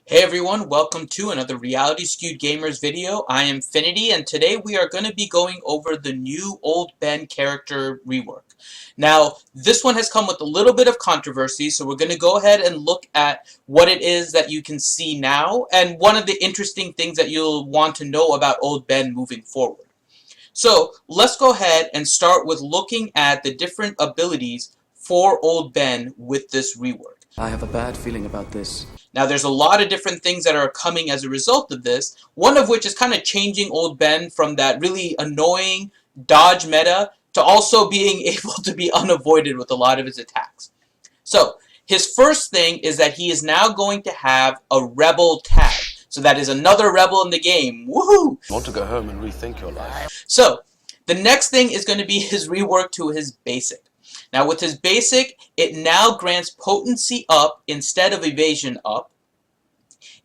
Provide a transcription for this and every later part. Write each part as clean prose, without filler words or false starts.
Hey everyone, welcome to another Reality Skewed Gamers video. I am Finity, and today we are going to be going over the new Old Ben character rework. Now, this one has come with a little bit of controversy, so we're going to go ahead and look at what it is that you can see now, and one of the interesting things that you'll want to know about Old Ben moving forward. So, let's go ahead and start with looking at the different abilities for Old Ben with this rework. I have a bad feeling about this. Now, there's a lot of different things that are coming as a result of this, one of which is kind of changing Old Ben from that really annoying dodge meta to also being able to be unavoided with a lot of his attacks. So, his first thing is that he is now going to have a rebel tag. So that is another rebel in the game. Woohoo! Want to go home and rethink your life. So, the next thing is going to be his rework to his basic. Now with his basic, it now grants potency up instead of evasion up.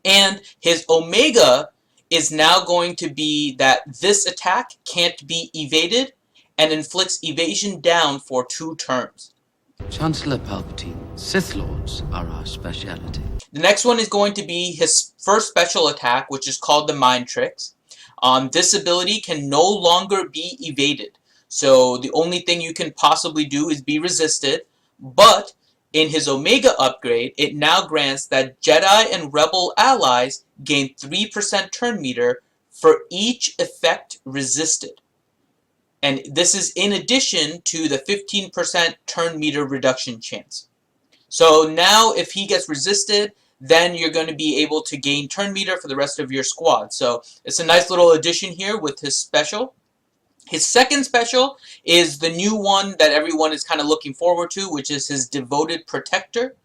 And his omega is now going to be that this attack can't be evaded and inflicts evasion down for 2 turns. Chancellor Palpatine, Sith Lords are our speciality. The next one is going to be his first special attack, which is called the Mind Tricks. This ability can no longer be evaded. So the only thing you can possibly do is be resisted, but in his Omega upgrade, it now grants that Jedi and Rebel allies gain 3% turn meter for each effect resisted. And this is in addition to the 15% turn meter reduction chance. So now if he gets resisted, then you're going to be able to gain turn meter for the rest of your squad. So it's a nice little addition here with his special. His second special is the new one that everyone is kind of looking forward to, which is his Devoted Protector.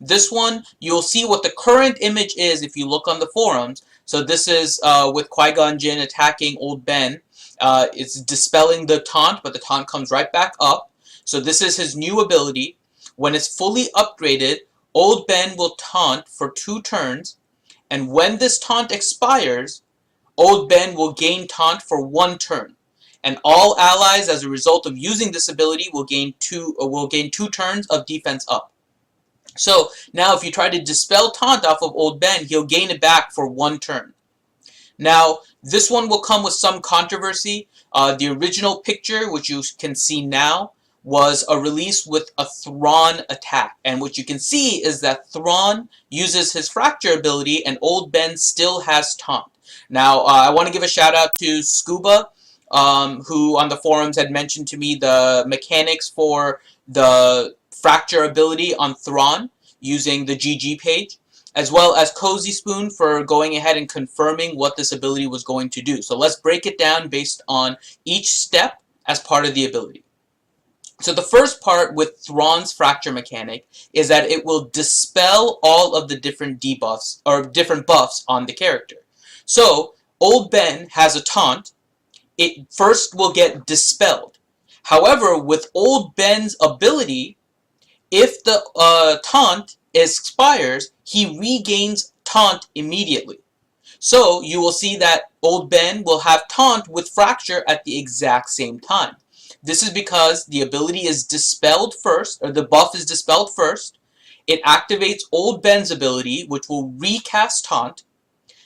This one, you'll see what the current image is if you look on the forums. So this is with Qui-Gon Jinn attacking Old Ben. It's dispelling the taunt, but the taunt comes right back up. So this is his new ability. When it's fully upgraded, Old Ben will taunt for 2 turns. And when this taunt expires, Old Ben will gain taunt for 1 turn. And all allies, as a result of using this ability, will gain 2 turns of defense up. So now, if you try to dispel taunt off of Old Ben, he'll gain it back for 1 turn. Now, this one will come with some controversy. The original picture, which you can see now, was a release with a Thrawn attack. And what you can see is that Thrawn uses his Fracture ability, and Old Ben still has taunt. Now, I want to give a shout out to Scuba, who on the forums had mentioned to me the mechanics for the Fracture ability on Thrawn using the GG page, as well as Kozispoon for going ahead and confirming what this ability was going to do. So let's break it down based on each step as part of the ability. So the first part with Thrawn's Fracture mechanic is that it will dispel all of the different debuffs or different buffs on the character. So Old Ben has a taunt. It first will get dispelled. However, with Old Ben's ability, if the taunt expires, he regains taunt immediately. So you will see that Old Ben will have taunt with Fracture at the exact same time. This is because the ability is dispelled first, or the buff is dispelled first. It activates Old Ben's ability, which will recast taunt.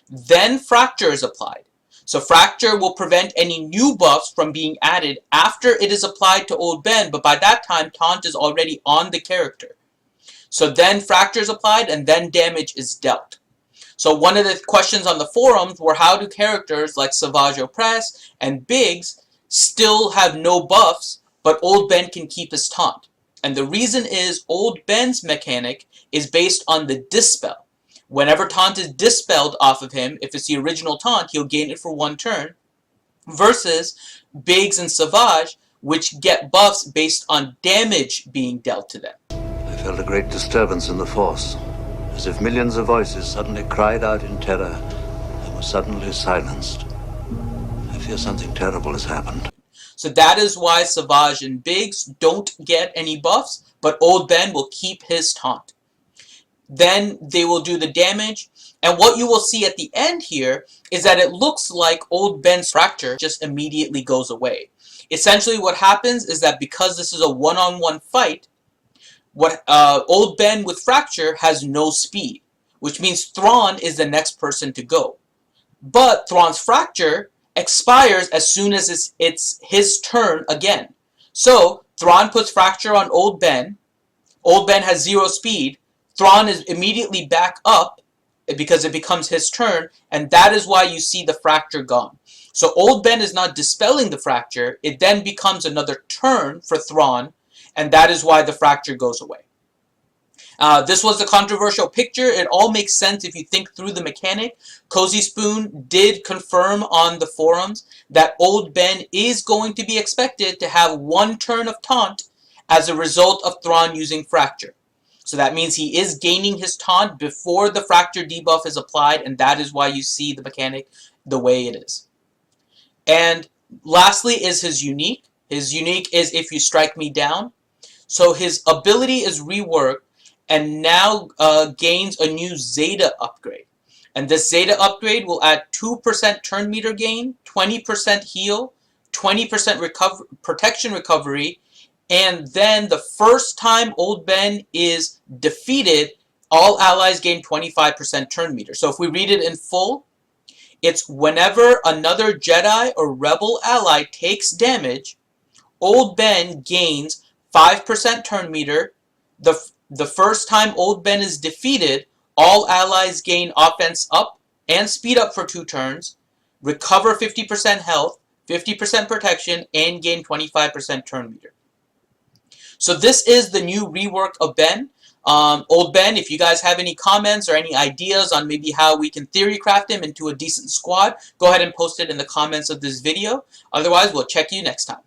Then Fracture is applied. So Fracture will prevent any new buffs from being added after it is applied to Old Ben, but by that time, taunt is already on the character. So then Fracture is applied, and then damage is dealt. So one of the questions on the forums were, how do characters like SWGOH and Biggs still have no buffs, but Old Ben can keep his taunt? And the reason is Old Ben's mechanic is based on the dispel. Whenever taunt is dispelled off of him, if it's the original taunt, he'll gain it for 1 turn, versus Biggs and Savage, which get buffs based on damage being dealt to them. I felt a great disturbance in the Force, as if millions of voices suddenly cried out in terror and were suddenly silenced. I fear something terrible has happened. So that is why Savage and Biggs don't get any buffs, but Old Ben will keep his taunt. Then they will do the damage, and what you will see at the end here is that it looks like Old Ben's Fracture just immediately goes away. Essentially what happens is that because this is a one-on-one fight, Old Ben with Fracture has no speed, which means Thrawn is the next person to go. But Thrawn's fracture expires as soon as it's his turn again. So Thrawn puts fracture on Old Ben. Old Ben has 0 speed. Thrawn is immediately back up because it becomes his turn, and that is why you see the fracture gone. So Old Ben is not dispelling the fracture. It then becomes another turn for Thrawn, and that is why the fracture goes away. This was a controversial picture. It all makes sense if you think through the mechanic. Kozispoon did confirm on the forums that Old Ben is going to be expected to have 1 turn of taunt as a result of Thrawn using fracture. So that means he is gaining his taunt before the fracture debuff is applied, and that is why you see the mechanic the way it is. And lastly is his unique. His unique is if you strike me down. So his ability is reworked and now gains a new Zeta upgrade. And this Zeta upgrade will add 2% turn meter gain, 20% heal, 20% protection recovery, and then the first time Old Ben is defeated, all allies gain 25% turn meter. So if we read it in full, it's whenever another Jedi or Rebel ally takes damage, Old Ben gains 5% turn meter. The first time Old Ben is defeated, all allies gain offense up and speed up for 2 turns, recover 50% health, 50% protection, and gain 25% turn meter. So this is the new rework of Ben. Old Ben, if you guys have any comments or any ideas on maybe how we can theory craft him into a decent squad, go ahead and post it in the comments of this video. Otherwise, we'll check you next time.